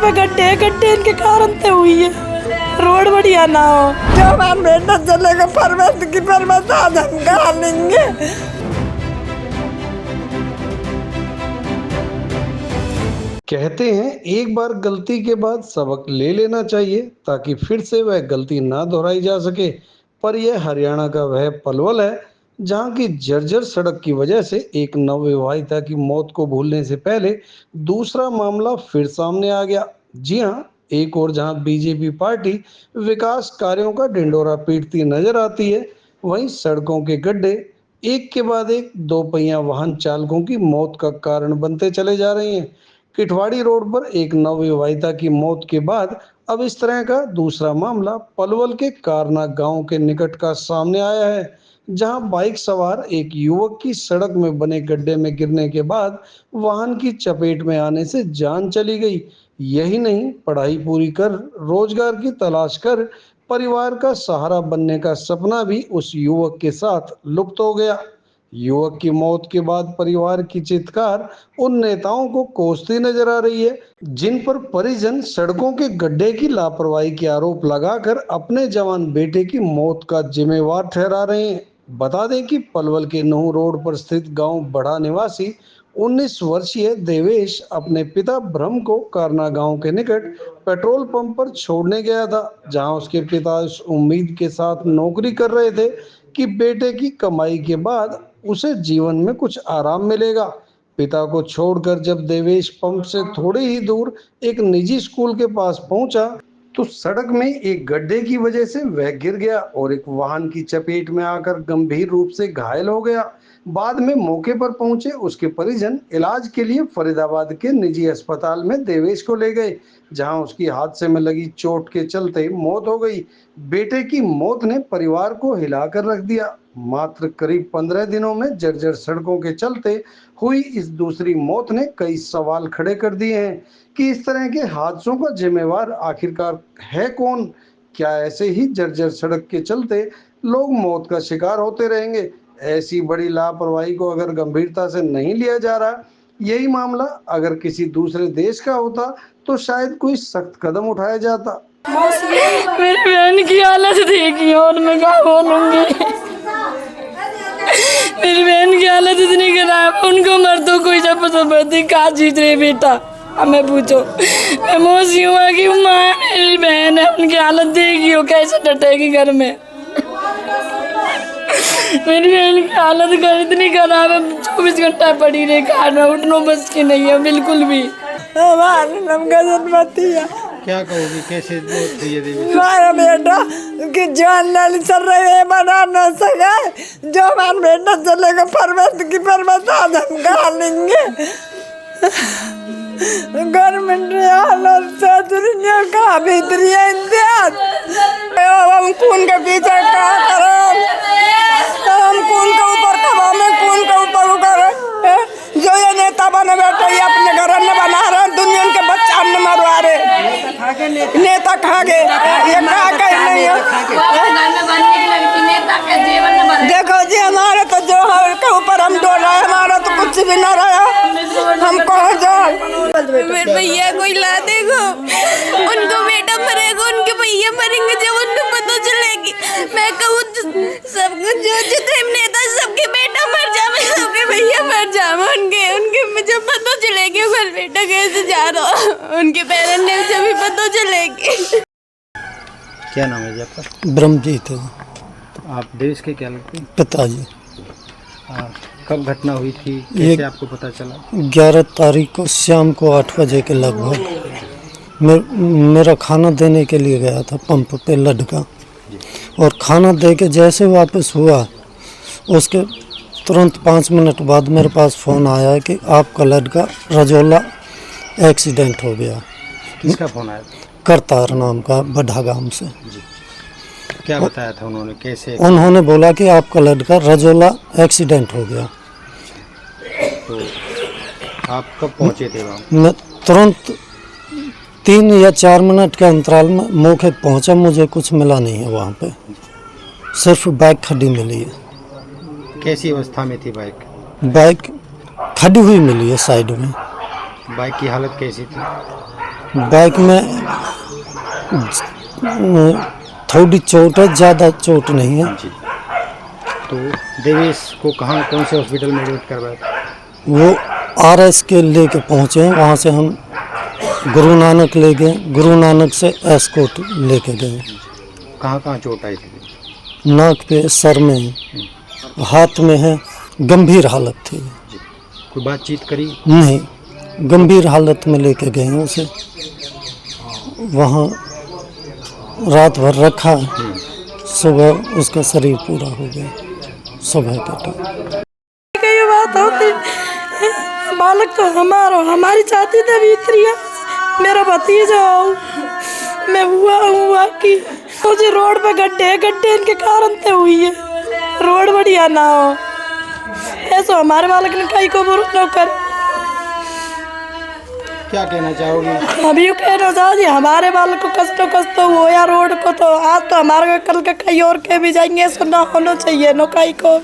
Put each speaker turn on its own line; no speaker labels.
पे गड्ढे गड्ढे इनके कारण से हुई है। रोड बढ़िया ना हो, जो हमारा बेटा चलेगा परवत की परवत आज हम करा लेंगे।
कहते हैं एक बार गलती के बाद सबक ले लेना चाहिए ताकि फिर से वह गलती ना दोहराई जा सके। पर यह हरियाणा का वह पलवल है जहां की जर्जर सड़क की वजह से एक नवविवाहिता की मौत को भूलने से पहले दूसरा मामला फिर सामने आ गया। जी हां, एक और जहां बीजेपी पार्टी विकास कार्यों का ढिंडोरा पीटती नजर आती है, वहीं सड़कों के गड्ढे एक के बाद एक दोपहिया वाहन चालकों की मौत का कारण बनते चले जा रहे हैं। किठवाड़ी रोड पर एक नवविवाहिता की मौत के बाद अब इस तरह का दूसरा मामला पलवल के कारना गांव के निकट का सामने आया है, जहां बाइक सवार एक युवक की सड़क में बने गड्ढे में गिरने के बाद वाहन की चपेट में आने से जान चली गई। यही नहीं, पढ़ाई पूरी कर रोजगार की तलाश कर परिवार का सहारा बनने का सपना भी उस युवक के साथ लुप्त हो गया। युवक की मौत के बाद परिवार की चित्कार उन नेताओं को कोसती नजर आ रही है जिन पर परिजन सड़कों के गड्ढे की लापरवाही के आरोप लगाकर अपने जवान बेटे की मौत का जिम्मेवार ठहरा रहे हैं। बता दें कि पलवल के नूह रोड पर स्थित गांव बड़ा निवासी 19 वर्षीय देवेश अपने पिता ब्रह्म को कारना गांव के निकट पेट्रोल पंप पर छोड़ने गया था, जहां उसके पिता इस उम्मीद के साथ नौकरी कर रहे थे कि बेटे की कमाई के बाद उसे जीवन में कुछ आराम मिलेगा। पिता को छोड़कर जब देवेश पंप से थोड़ी ही दूर एक निजी स्कूल के पास पहुंचा तो सड़क में एक गड्ढे की वजह से वह गिर गया और एक वाहन की चपेट में आकर गंभीर रूप से घायल हो गया। बाद में मौके पर पहुंचे उसके परिजन इलाज के लिए फरीदाबाद के निजी अस्पताल में देवेश को ले गए, जहां उसकी हादसे में लगी चोट के चलते मौत हो गई। बेटे की मौत ने परिवार को हिलाकर रख दिया। मात्र करीब 15 दिनों में जर्जर सड़कों के चलते हुई इस दूसरी मौत ने कई सवाल खड़े कर दिए हैं कि इस तरह के हादसों का जिम्मेवार आखिरकार है कौन? क्या ऐसे ही जर्जर सड़क के चलते लोग मौत का शिकार होते रहेंगे? ऐसी बड़ी लापरवाही को अगर गंभीरता से नहीं लिया जा रहा, यही मामला अगर किसी दूसरे देश का होता तो शायद कोई सख्त कदम उठाया जाता।
मेरी बहन की हालत देखी और मैं क्या बोलूंगी। मेरी बहन की हालत इतनी खराब, उनको मर्दों कोई जब जबरदस्ती कहा जीत रहे बेटा, हमें पूछो। मैं मोसी हुआ कि माँ मेरी बहन है, उनकी हालत देखी हो कैसे डटेगी घर में। मेरी बहन की हालत इतनी खराब है, 24 घंटा पड़ी रही कार में, उठनो बस की नहीं है बिल्कुल भी। हमारा नाम गजनवती है।
क्या कहोगी, कैसे मौत हुई है देवी?
हमारा बेटा की जान नहीं चल रही है, बना न सका। जो हमारा बेटा चलेगा परवत की परवत आज हम करा लेंगे। गवर्नमेंट दुनिया का भीतरी है इम्तियाज, हम खून के पीछे क्या करें? हम खून के ऊपर कब हमें खून के ऊपर उकर जो ये नेता बने बैठे ये अपने घर में बना रहे, दुनिया के बच्चा हमने मरवा रहे। नेता खा गए, ये खा गए नहीं है। देखो जी, हमारे तो जो के ऊपर हम डोल रहे, हमारा तो कुछ भी ना रहा। हम कहाँ जाए?
मेरे भैया को ला देखो, उनको बेटा मरेगा, उनके भैया मरेंगे जब उनको पता चलेगी। मैं कहूँ सबको जो जितने नेता सबके बेटा मर जावे, सबके भैया मर जावे, उनके जब पता चलेगी घर बेटा कैसे जा रहा, उनके पेरेंट्स ने जब पता चलेगी।
क्या नाम है जी आपका?
ब्रह्मजीत है।
आप देश के क्या लगते हैं?
पिताजी।
कब घटना हुई थी, कैसे आपको पता चला?
11 तारीख को शाम को 8 बजे के लगभग मेरा खाना देने के लिए गया था पंप पे लड़का, और खाना दे के जैसे वापस हुआ उसके तुरंत 5 मिनट बाद मेरे पास फ़ोन आया कि आपका लड़का रजौला एक्सीडेंट हो गया।
किसका फ़ोन आया?
करतार नाम का बढ़ा गांव से।
क्या बताया था उन्होंने, कैसे?
उन्होंने बोला कि आपका लड़का रजौला एक्सीडेंट हो गया।
तो आप कब पहुंचे थे वहाँ?
मैं तुरंत 3 या 4 मिनट के अंतराल में मौके पहुंचा। मुझे कुछ मिला नहीं है वहाँ पे, सिर्फ बाइक खड़ी मिली है।
कैसी अवस्था में थी बाइक?
बाइक खड़ी हुई मिली है साइड में।
बाइक की हालत कैसी थी?
बाइक में थोड़ी चोट है, ज़्यादा चोट नहीं है।
जी। तो देवेश को कहाँ कौन से हॉस्पिटल में एडमिट करवाया था?
वो RS के लेके पहुँचे हैं, वहाँ से हम गुरु नानक ले गए, गुरु नानक से एस्कॉर्ट लेके गए।
कहाँ कहाँ चोट आई थी?
नाक पे, सर में, हाथ में है, गंभीर हालत थी।
जी। कोई बातचीत करी?
नहीं, गंभीर हालत में लेके गए हैं उसे, वहाँ रात भर रखा, सुबह उसका शरीर पूरा हो गया, सुबह के टाइम।
ये बात होती, बालक तो हमारी चाहती थी भीतरी है, मेरा भतीजा हो, मैं हुआ कि मुझे रोड पे गड्ढे इनके कारण से हुई है, रोड बढ़िया ना हो, ऐसा हमारे बालक ने कहीं को बुरा न कर।
क्या कहना चाहोगी?
हम यूँ कहना चाहते हमारे बालक को कष्ट हो या रोड को, तो आज तो हमारे कल के कहीं और के भी जाएंगे, ऐसा ना होना चाहिए न कहीं को।